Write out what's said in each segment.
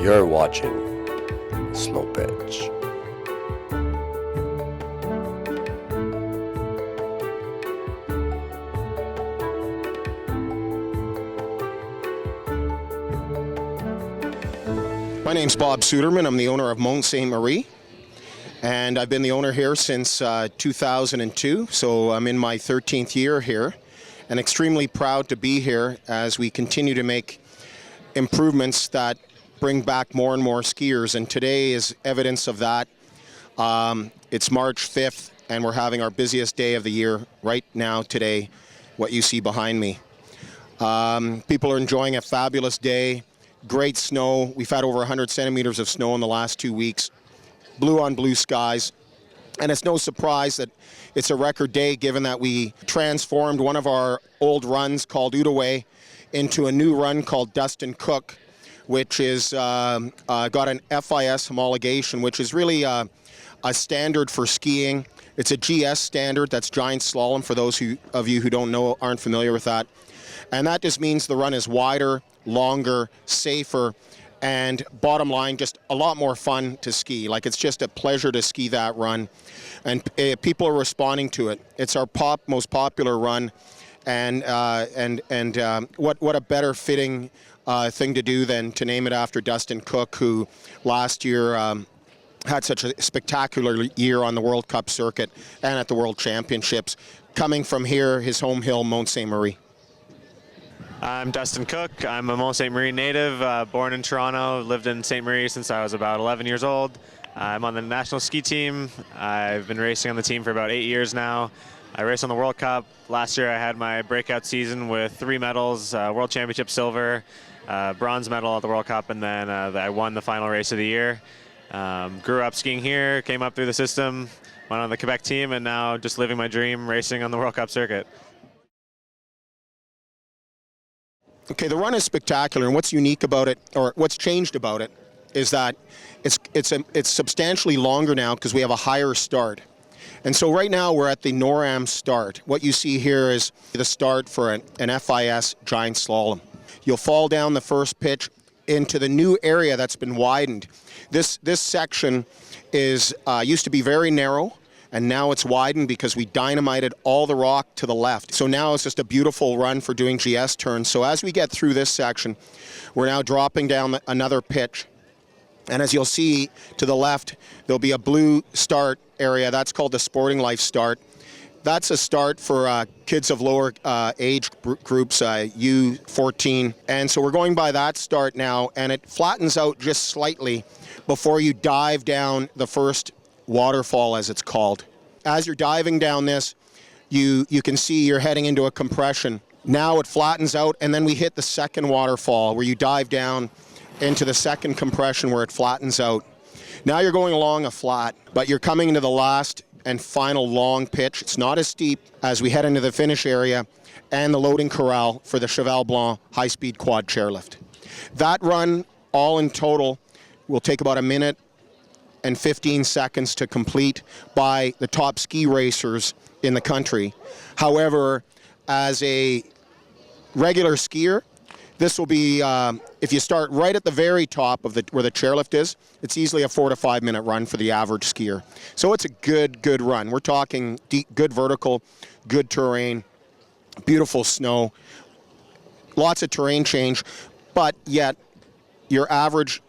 You're watching SlopeEdge. My name's Bob Suderman. I'm the owner of Mont Ste Marie, and I've been the owner here since 2002, so I'm in my 13th year here, and extremely proud to be here as we continue to make improvements that bring back more and more skiers, and today is evidence of that. It's March 5th, and we're having our busiest day of the year right now today, what you see behind me. People are enjoying a fabulous day. Great snow. We've had over 100 centimeters of snow in the last 2 weeks. Blue on blue skies. And it's no surprise that it's a record day given that we transformed one of our old runs called Outaouais into a new run called Dustin Cook, which is got an FIS homologation, which is really a standard for skiing. It's a GS standard. That's giant slalom for those of you who don't know, aren't familiar with that. And that just means the run is wider, longer, safer, and bottom line, just a lot more fun to ski. Like, it's just a pleasure to ski that run, and people are responding to it. It's our most popular run, and what a better fitting thing to do than to name it after Dustin Cook, who last year had such a spectacular year on the World Cup circuit and at the World Championships, coming from here, his home hill, Mont Ste Marie. I'm Dustin Cook. I'm a Mont Ste Marie native, born in Toronto, lived in Ste Marie since I was about 11 years old. I'm on the national ski team. I've been racing on the team for about 8 years now. I raced on the World Cup. Last year I had my breakout season with 3 medals, World Championship silver, bronze medal at the World Cup, and then I won the final race of the year. Grew up skiing here, came up through the system, went on the Quebec team, and now just living my dream racing on the World Cup circuit. Okay, the run is spectacular, and what's unique about it, or what's changed about it, is that it's substantially longer now because we have a higher start. And so right now we're at the NORAM start. What you see here is the start for an FIS giant slalom. You'll fall down the first pitch into the new area that's been widened. This section is used to be very narrow, and now it's widened because we dynamited all the rock to the left. So now it's just a beautiful run for doing GS turns. So as we get through this section, we're now dropping down another pitch. And as you'll see to the left, there'll be a blue start area. That's called the Sporting Life start. That's a start for kids of lower age groups, U14. And so we're going by that start now, and it flattens out just slightly before you dive down the first waterfall, as it's called. As you're diving down this, you can see you're heading into a compression. Now it flattens out, and then we hit the second waterfall where you dive down into the second compression where it flattens out. Now you're going along a flat, but you're coming into the last and final long pitch. It's not as steep as we head into the finish area and the loading corral for the Cheval Blanc high-speed quad chairlift. That run, all in total, will take about 1 minute and 15 seconds to complete by the top ski racers in the country. However, as a regular skier, this will be, if you start right at the very top of where the chairlift is, it's easily a 4 to 5 minute run for the average skier. So it's a good run. We're talking good vertical, good terrain, beautiful snow, lots of terrain change, but yet your average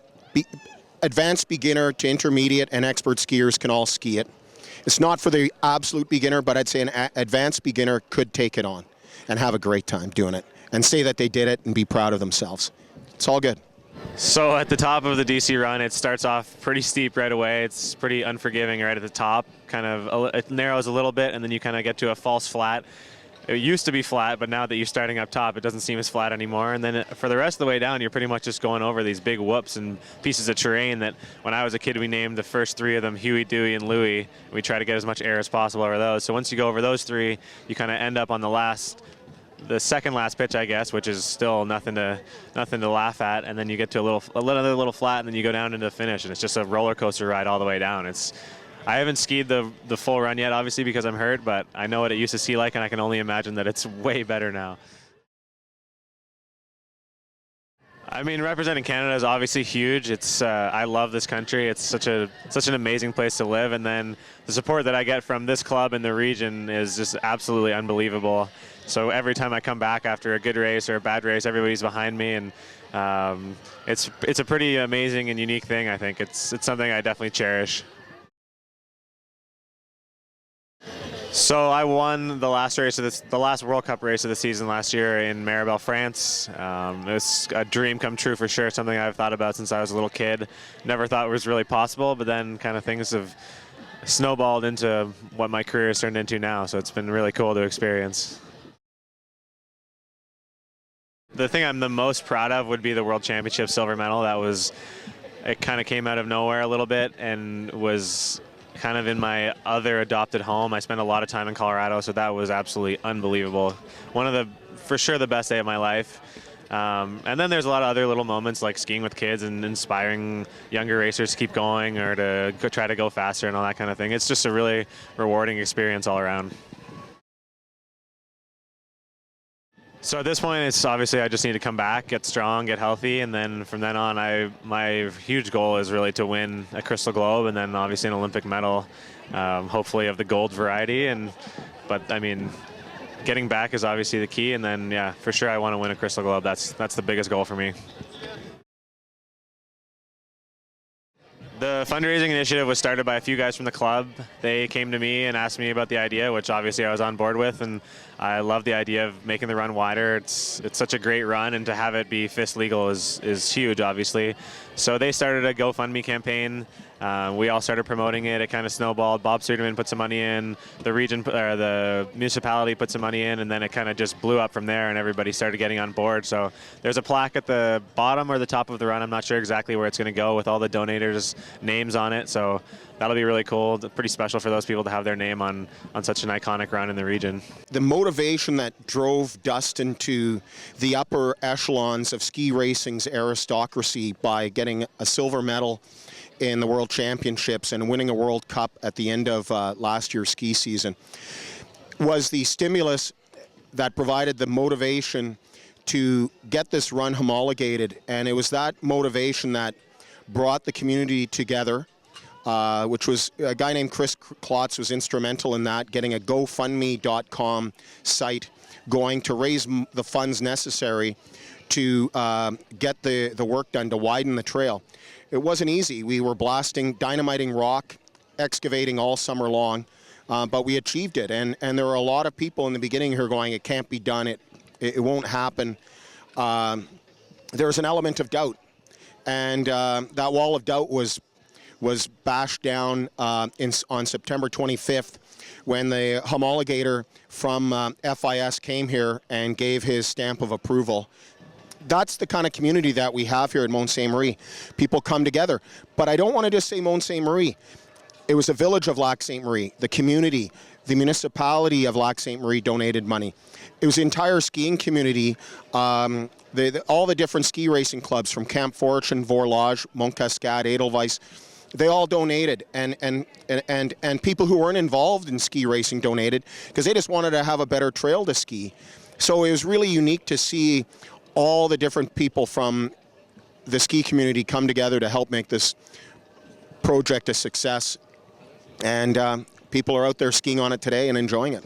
advanced beginner to intermediate and expert skiers can all ski it. It's not for the absolute beginner, but I'd say an advanced beginner could take it on and have a great time doing it and say that they did it and be proud of themselves. It's all good. So at the top of the DC run, it starts off pretty steep right away. It's pretty unforgiving right at the top. It narrows a little bit, and then you kind of get to a false flat. It used to be flat, but now that you're starting up top, it doesn't seem as flat anymore. And then for the rest of the way down, you're pretty much just going over these big whoops and pieces of terrain that when I was a kid, we named the first 3 of them Huey, Dewey, and Louie. We try to get as much air as possible over those. So once you go over those 3, you kind of end up on the second last pitch, I guess, which is still nothing to laugh at. And then you get to a little flat, and then you go down into the finish, and it's just a roller coaster ride all the way down. I haven't skied the full run yet, obviously, because I'm hurt, but I know what it used to ski like, and I can only imagine that it's way better now. I mean, representing Canada is obviously huge. It's I love this country. It's such an amazing place to live, and then the support that I get from this club and the region is just absolutely unbelievable. So every time I come back after a good race or a bad race, everybody's behind me, and it's a pretty amazing and unique thing. I think it's something I definitely cherish. So I won the last World Cup race of the season last year in Maribel, France. It was a dream come true for sure. Something I've thought about since I was a little kid. Never thought it was really possible, but then kind of things have snowballed into what my career has turned into now. So it's been really cool to experience. The thing I'm the most proud of would be the World Championship silver medal. It kind of came out of nowhere a little bit and was kind of in my other adopted home. I spent a lot of time in Colorado, so that was absolutely unbelievable. For sure the best day of my life. And then there's a lot of other little moments like skiing with kids and inspiring younger racers to keep going or to try to go faster and all that kind of thing. It's just a really rewarding experience all around. So at this point, it's obviously I just need to come back, get strong, get healthy, and then from then on, my huge goal is really to win a Crystal Globe and then obviously an Olympic medal, hopefully of the gold variety. But I mean, getting back is obviously the key, and then yeah, for sure I want to win a Crystal Globe. That's the biggest goal for me. The fundraising initiative was started by a few guys from the club. They came to me and asked me about the idea, which obviously I was on board with, and I love the idea of making the run wider. It's such a great run, and to have it be FIS legal is huge, obviously. So they started a GoFundMe campaign. We all started promoting it. It kind of snowballed. Bob Suderman put some money in. The region, or the municipality put some money in, and then it kind of just blew up from there, and everybody started getting on board. So there's a plaque at the bottom or the top of the run. I'm not sure exactly where it's going to go with all the donators' names on it. So that'll be really cool. Pretty special for those people to have their name on such an iconic run in the region. The motivation that drove Dustin to the upper echelons of ski racing's aristocracy by getting a silver medal in the World Championships and winning a World Cup at the end of last year's ski season was the stimulus that provided the motivation to get this run homologated. And it was that motivation that brought the community together, which was a guy named Chris Klotz was instrumental in that, getting a GoFundMe.com site going to raise the funds necessary to get the work done to widen the trail. It wasn't easy. We were dynamiting rock, excavating all summer long, but we achieved it. And there were a lot of people in the beginning who were going, it can't be done, it won't happen. There was an element of doubt. And that wall of doubt was bashed down on September 25th when the homologator from FIS came here and gave his stamp of approval. That's the kind of community that we have here at Mont Ste Marie. People come together. But I don't want to just say Mont Ste Marie. It was a village of Lac Ste Marie. The community, the municipality of Lac Ste Marie donated money. It was the entire skiing community, all the different ski racing clubs from Camp Fortune, Vorlage, Mont Cascade, Edelweiss. They all donated, and people who weren't involved in ski racing donated because they just wanted to have a better trail to ski. So it was really unique to see all the different people from the ski community come together to help make this project a success. And people are out there skiing on it today and enjoying it.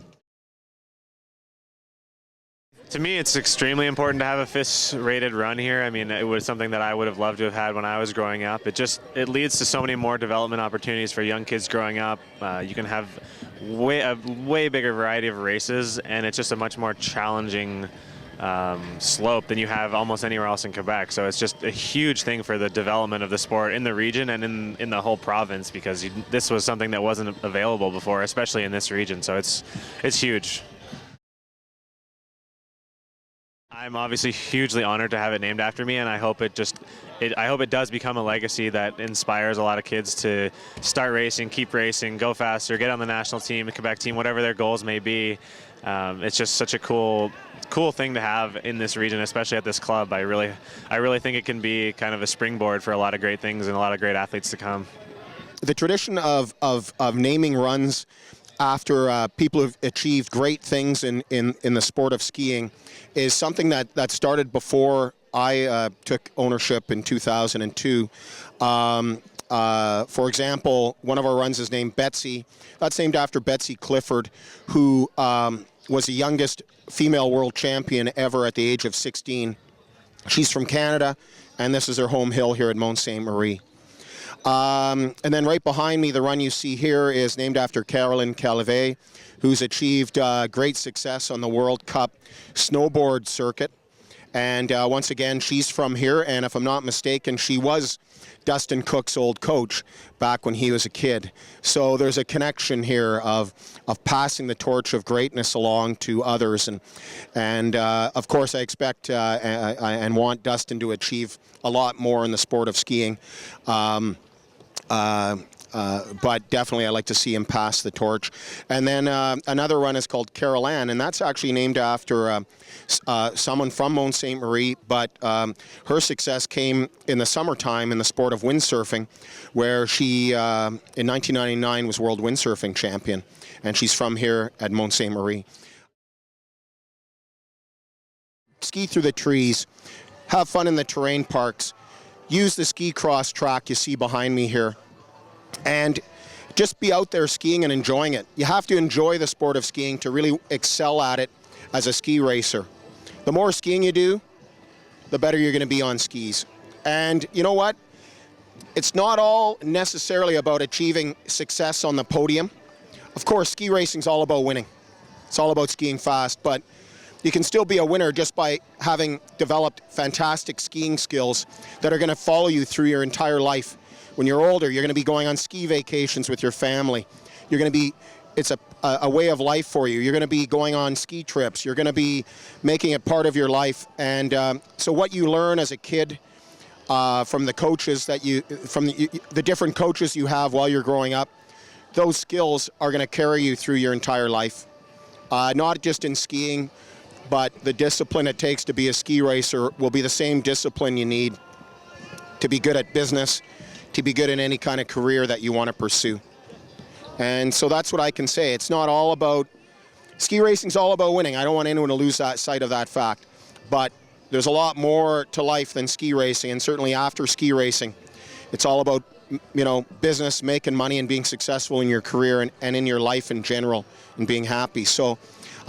To me, it's extremely important to have a FIS-rated run here. I mean, it was something that I would have loved to have had when I was growing up. It leads to so many more development opportunities for young kids growing up. You can have a way bigger variety of races, and it's just a much more challenging slope than you have almost anywhere else in Quebec. So it's just a huge thing for the development of the sport in the region and in the whole province, because this was something that wasn't available before, especially in this region. So it's huge. I'm obviously hugely honored to have it named after me, and I hope it does become a legacy that inspires a lot of kids to start racing, keep racing, go faster, get on the national team, the Quebec team, whatever their goals may be. It's just such a cool thing to have in this region, especially at this club. I really think it can be kind of a springboard for a lot of great things and a lot of great athletes to come. The tradition of naming runs after people who've achieved great things in the sport of skiing is something that started before I took ownership in 2002. For example, one of our runs is named Betsy. That's named after Betsy Clifford, who was the youngest female world champion ever at the age of 16. She's from Canada, and this is her home hill here at Mont Ste Marie. And then right behind me, the run you see here is named after Caroline Calivet, who's achieved great success on the World Cup snowboard circuit. And once again, she's from here, and if I'm not mistaken, she was Dustin Cook's old coach back when he was a kid. So there's a connection here of passing the torch of greatness along to others. And of course, I expect and want Dustin to achieve a lot more in the sport of skiing. But definitely I like to see him pass the torch. And then another run is called Carol Ann, and that's actually named after someone from Mont Ste Marie, but her success came in the summertime in the sport of windsurfing, where she, in 1999, was world windsurfing champion, and she's from here at Mont Ste Marie. Ski through the trees, have fun in the terrain parks, use the ski cross track you see behind me here, and just be out there skiing and enjoying it. You have to enjoy the sport of skiing to really excel at it as a ski racer. The more skiing you do, the better you're going to be on skis. And you know what? It's not all necessarily about achieving success on the podium. Of course, ski racing's all about winning. It's all about skiing fast, but you can still be a winner just by having developed fantastic skiing skills that are going to follow you through your entire life. When you're older, you're going to be going on ski vacations with your family. You're going to be, it's a way of life for you. You're going to be going on ski trips. You're going to be making it part of your life. And so what you learn as a kid from the coaches that from the different coaches you have while you're growing up, those skills are going to carry you through your entire life. Not just in skiing, but the discipline it takes to be a ski racer will be the same discipline you need to be good at business, to be good in any kind of career that you want to pursue. And so that's what I can say. It's not all about, ski racing's all about winning. I don't want anyone to lose that sight of that fact. But there's a lot more to life than ski racing, and certainly after ski racing, it's all about, you know, business, making money and being successful in your career and in your life in general and being happy. So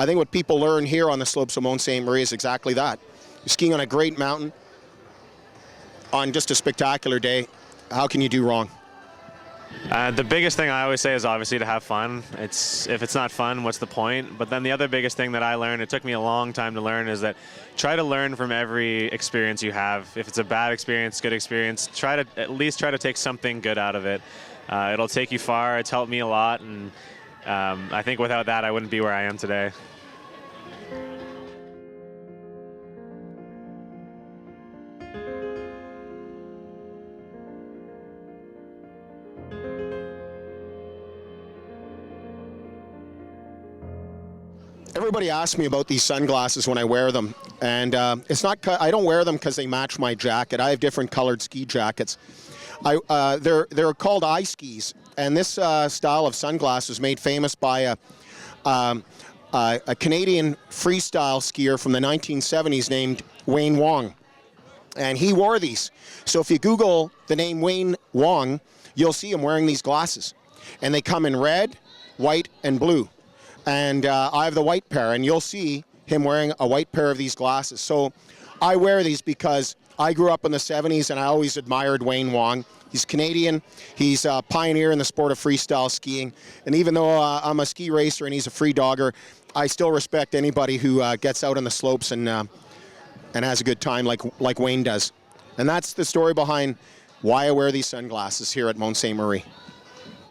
I think what people learn here on the slopes of Mont Ste Marie is exactly that. You're skiing on a great mountain on just a spectacular day. How can you do wrong? The biggest thing I always say is obviously to have fun. If it's not fun, what's the point? But then the other biggest thing that I learned, it took me a long time to learn, is that try to learn from every experience you have. If it's a bad experience, good experience, at least try to take something good out of it. It'll take you far. It's helped me a lot, and I think without that I wouldn't be where I am today. Everybody asks me about these sunglasses when I wear them, and it's not. I don't wear them because they match my jacket. I have different colored ski jackets. They're called eye skis, and this style of sunglasses made famous by a Canadian freestyle skier from the 1970s named Wayne Wong, and he wore these. So if you Google the name Wayne Wong, you'll see him wearing these glasses, and they come in red, white, and blue. And I have the white pair, and you'll see him wearing a white pair of these glasses. So I wear these because I grew up in the 70s, and I always admired Wayne Wong. He's Canadian. He's a pioneer in the sport of freestyle skiing. And even though I'm a ski racer and he's a free dogger, I still respect anybody who gets out on the slopes and has a good time like Wayne does. And that's the story behind why I wear these sunglasses here at Mont Ste Marie.